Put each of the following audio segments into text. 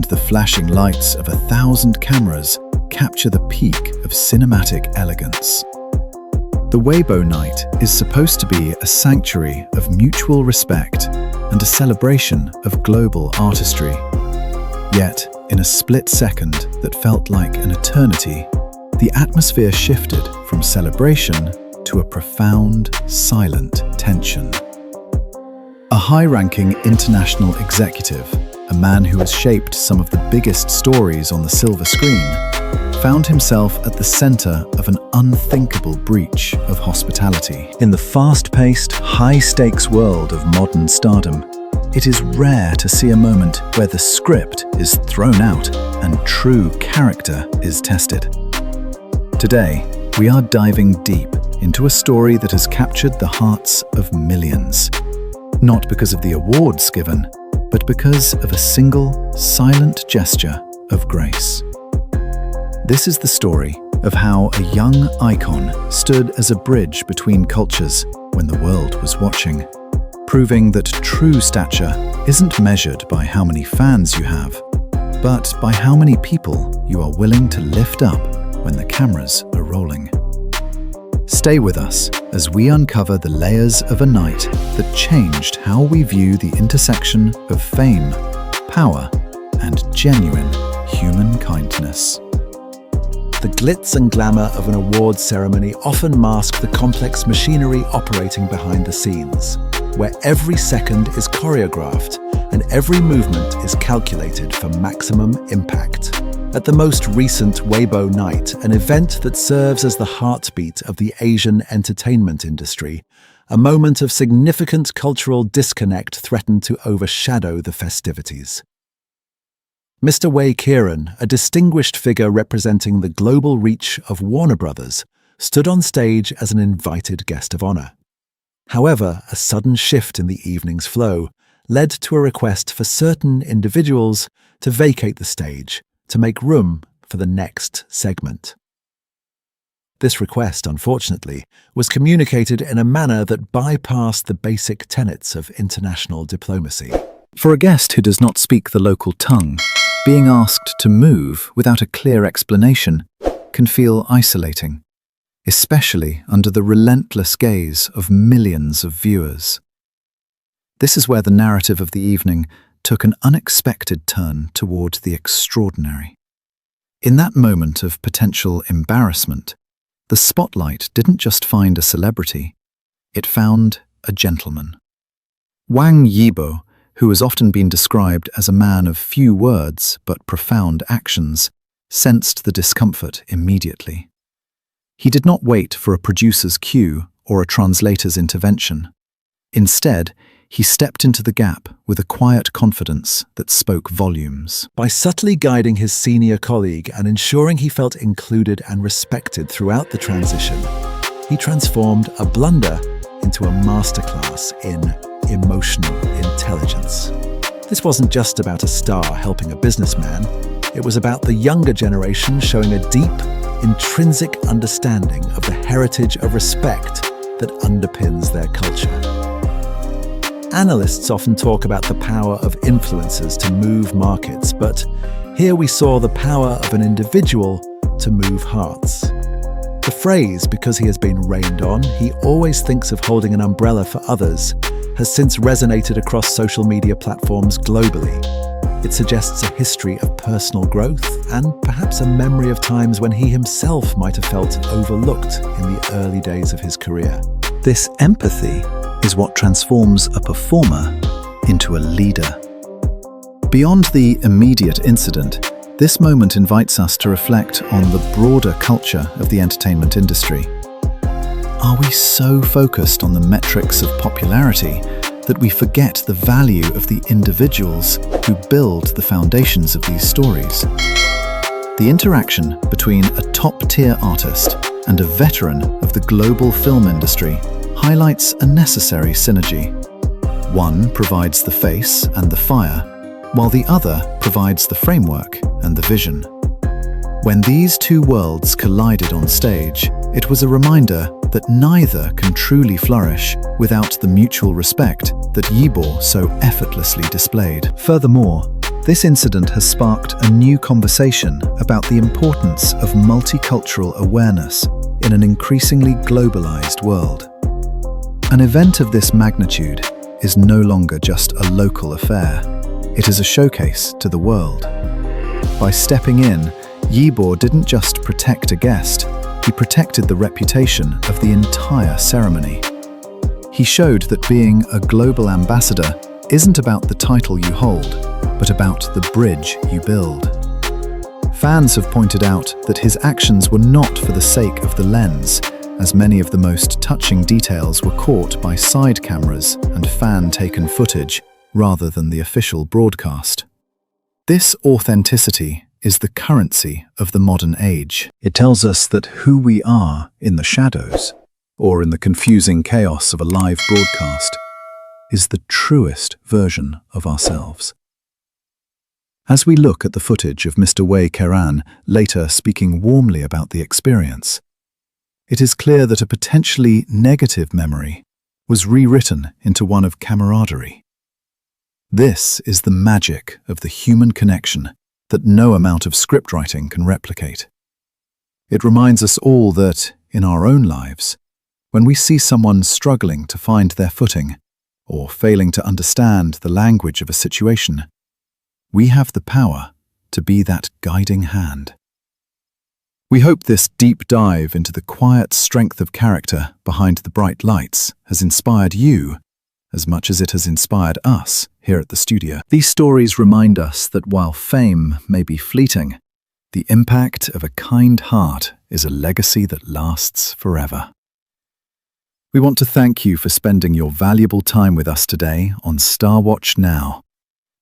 the flashing lights of 1,000 cameras capture the peak of cinematic elegance. The Weibo Night is supposed to be a sanctuary of mutual respect and a celebration of global artistry. Yet, in a split second that felt like an eternity, the atmosphere shifted from celebration to a profound, silent tension. A high-ranking international executive, a man who has shaped some of the biggest stories on the silver screen, found himself at the center of an unthinkable breach of hospitality. In the fast-paced, high-stakes world of modern stardom, it is rare to see a moment where the script is thrown out and true character is tested. Today, we are diving deep into a story that has captured the hearts of millions. Not because of the awards given, but because of a single, silent gesture of grace. This is the story of how a young icon stood as a bridge between cultures when the world was watching, proving that true stature isn't measured by how many fans you have, but by how many people you are willing to lift up when the cameras are rolling. Stay with us as we uncover the layers of a night that changed how we view the intersection of fame, power, and genuine human kindness. The glitz and glamour of an awards ceremony often mask the complex machinery operating behind the scenes, where every second is choreographed and every movement is calculated for maximum impact. At the most recent Weibo Night, an event that serves as the heartbeat of the Asian entertainment industry, a moment of significant cultural disconnect threatened to overshadow the festivities. Mr. Wei Keran, a distinguished figure representing the global reach of Warner Brothers, stood on stage as an invited guest of honor. However, a sudden shift in the evening's flow led to a request for certain individuals to vacate the stage to make room for the next segment. This request, unfortunately, was communicated in a manner that bypassed the basic tenets of international diplomacy. For a guest who does not speak the local tongue, being asked to move without a clear explanation can feel isolating, especially under the relentless gaze of millions of viewers. This is where the narrative of the evening took an unexpected turn toward the extraordinary. In that moment of potential embarrassment, the spotlight didn't just find a celebrity, it found a gentleman. Wang Yibo, who has often been described as a man of few words but profound actions, sensed the discomfort immediately. He did not wait for a producer's cue or a translator's intervention. Instead, he stepped into the gap with a quiet confidence that spoke volumes. By subtly guiding his senior colleague and ensuring he felt included and respected throughout the transition, he transformed a blunder into a masterclass in emotional intelligence. This wasn't just about a star helping a businessman. It was about the younger generation showing a deep, intrinsic understanding of the heritage of respect that underpins their culture. Analysts often talk about the power of influencers to move markets, but here we saw the power of an individual to move hearts. The phrase, "because he has been rained on, he always thinks of holding an umbrella for others," has since resonated across social media platforms globally. It suggests a history of personal growth and perhaps a memory of times when he himself might have felt overlooked in the early days of his career. This empathy is what transforms a performer into a leader. Beyond the immediate incident, this moment invites us to reflect on the broader culture of the entertainment industry. Are we so focused on the metrics of popularity that we forget the value of the individuals who build the foundations of these stories? The interaction between a top-tier artist and a veteran of the global film industry highlights a necessary synergy. One provides the face and the fire, while the other provides the framework and the vision. When these two worlds collided on stage, it was a reminder that neither can truly flourish without the mutual respect that Yibo so effortlessly displayed. Furthermore, This incident has sparked a new conversation about the importance of multicultural awareness in an increasingly globalized world. An event of this magnitude is no longer just a local affair. It is a showcase to the world. By stepping in, Yibo didn't just protect a guest, he protected the reputation of the entire ceremony. He showed that being a global ambassador isn't about the title you hold, but about the bridge you build. Fans have pointed out that his actions were not for the sake of the lens, as many of the most touching details were caught by side cameras and fan-taken footage rather than the official broadcast. This authenticity is the currency of the modern age. It tells us that who we are in the shadows, or in the confusing chaos of a live broadcast, is the truest version of ourselves. As we look at the footage of Mr. Wei Keran later speaking warmly about the experience, it is clear that a potentially negative memory was rewritten into one of camaraderie. This is the magic of the human connection that no amount of scriptwriting can replicate. It reminds us all that, in our own lives, when we see someone struggling to find their footing or failing to understand the language of a situation, we have the power to be that guiding hand. We hope this deep dive into the quiet strength of character behind the bright lights has inspired you as much as it has inspired us here at the studio. These stories remind us that while fame may be fleeting, the impact of a kind heart is a legacy that lasts forever. We want to thank you for spending your valuable time with us today on StarWatch Now,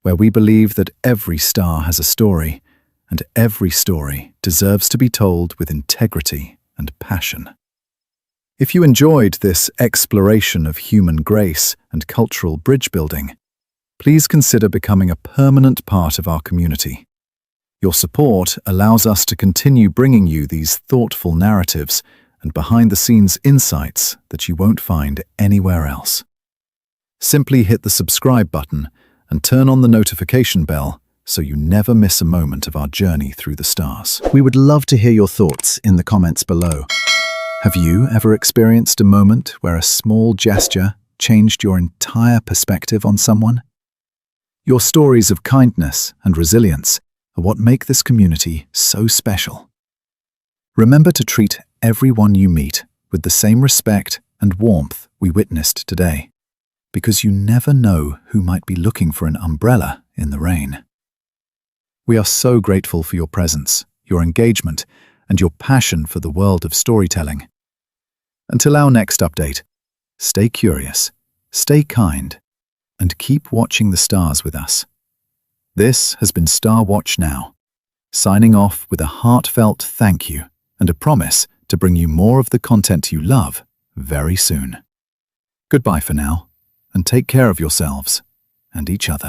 where we believe that every star has a story, and every story deserves to be told with integrity and passion. If you enjoyed this exploration of human grace and cultural bridge building, please consider becoming a permanent part of our community. Your support allows us to continue bringing you these thoughtful narratives and behind-the-scenes insights that you won't find anywhere else. Simply hit the subscribe button and turn on the notification bell so you never miss a moment of our journey through the stars. We would love to hear your thoughts in the comments below. Have you ever experienced a moment where a small gesture changed your entire perspective on someone? Your stories of kindness and resilience are what make this community so special. Remember to treat everyone you meet with the same respect and warmth we witnessed today, because you never know who might be looking for an umbrella in the rain. We are so grateful for your presence, your engagement, and your passion for the world of storytelling. Until our next update, stay curious, stay kind, and keep watching the stars with us. This has been StarWatch Now, signing off with a heartfelt thank you and a promise to bring you more of the content you love very soon. Goodbye for now, and take care of yourselves and each other.